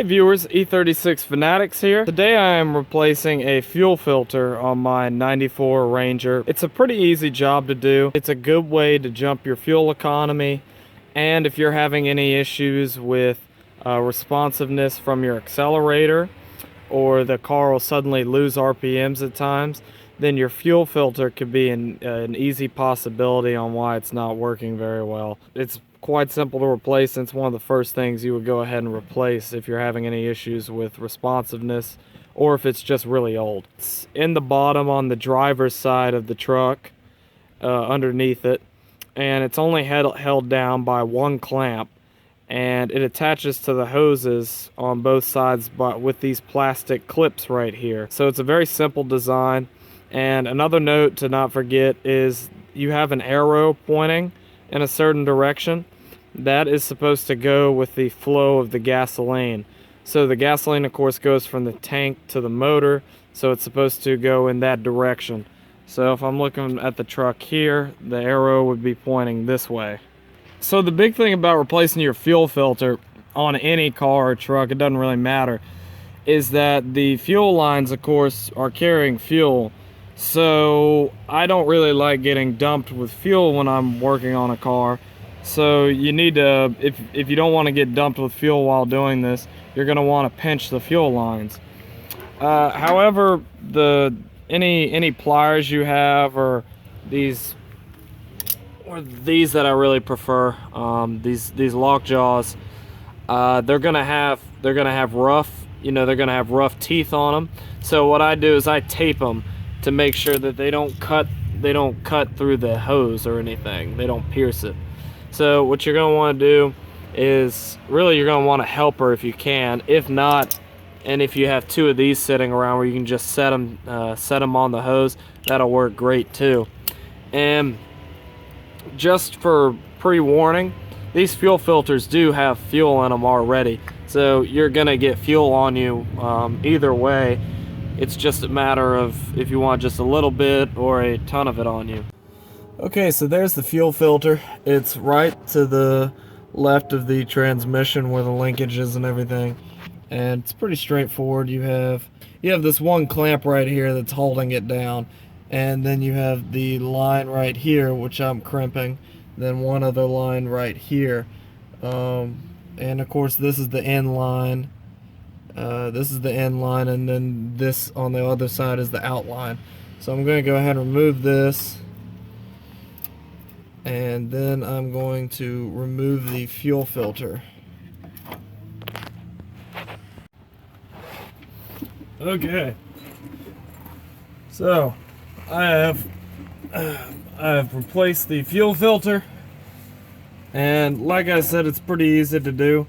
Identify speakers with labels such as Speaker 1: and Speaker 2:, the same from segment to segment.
Speaker 1: Hey viewers, E36 Fanatics here. Today I am replacing a fuel filter on my 94 Ranger. It's a pretty easy job to do. It's a good way to jump your fuel economy, and if you're having any issues with responsiveness from your accelerator, or the car will suddenly lose RPMs at times, then your fuel filter could be an easy possibility on why it's not working very well. It's quite simple to replace, and it's one of the first things you would go ahead and replace if you're having any issues with responsiveness or if it's just really old. It's in the bottom on the driver's side of the truck, underneath it, and it's only held down by one clamp, and it attaches to the hoses on both sides but with these plastic clips right here. So it's a very simple design. And another note to not forget is you have an arrow pointing in a certain direction. That is supposed to go with the flow of the gasoline. So the gasoline, of course, goes from the tank to the motor, so it's supposed to go in that direction. So if I'm looking at the truck here, the arrow would be pointing this way. So the big thing about replacing your fuel filter on any car or truck, it doesn't really matter, is that the fuel lines, of course, are carrying fuel. So I don't really like getting dumped with fuel when I'm working on a car. So you need to, if you don't want to get dumped with fuel while doing this, you're going to want to pinch the fuel lines. However, any pliers you have, or these that I really prefer, these lock jaws, they're gonna have rough, they're gonna have rough teeth on them. So what I do is I tape them to make sure that they don't cut through the hose or anything. They don't pierce it. So what you're going to want to do is, really, you're going to want a helper if you can. If not, and if you have two of these sitting around where you can just set them on the hose, that'll work great too. And just for pre-warning, these fuel filters do have fuel in them already, so you're going to get fuel on you either way. It's just a matter of if you want just a little bit or a ton of it on you. Okay, so there's the fuel filter. It's right to the left of the transmission where the linkage is and everything. And it's pretty straightforward. You have this one clamp right here that's holding it down. And then you have the line right here, which I'm crimping. Then one other line right here. And of course this is the end line. This is the end line, and then this on the other side is the outline. So I'm going to go ahead and remove this, and then I'm going to remove the fuel filter. Okay, so I have replaced the fuel filter, and like I said, it's pretty easy to do.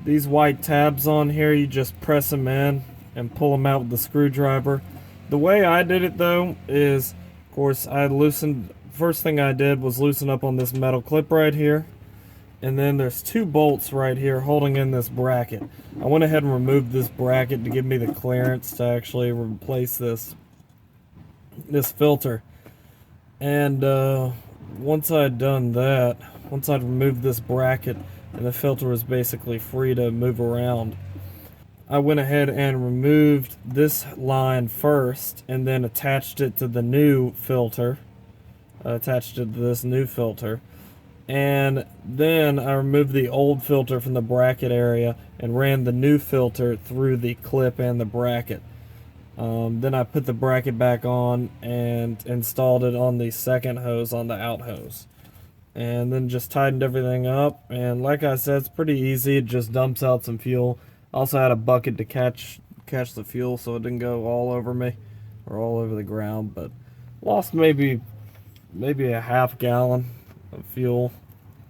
Speaker 1: These white tabs on here, you just press them in and pull them out with the screwdriver. The way I did it though is, of course, first thing I did was loosen up on this metal clip right here, and then there's two bolts right here holding in this bracket. I went ahead and removed this bracket to give me the clearance to actually replace this filter. And once I'd removed this bracket and the filter was basically free to move around, I went ahead and removed this line first and then attached it to the new filter. And then I removed the old filter from the bracket area and ran the new filter through the clip and the bracket. Then I put the bracket back on and installed it on the second hose, on the out hose. And then just tightened everything up, and like I said, it's pretty easy. It just dumps out some fuel. Also had a bucket to catch the fuel so it didn't go all over me or all over the ground, but lost maybe a half gallon of fuel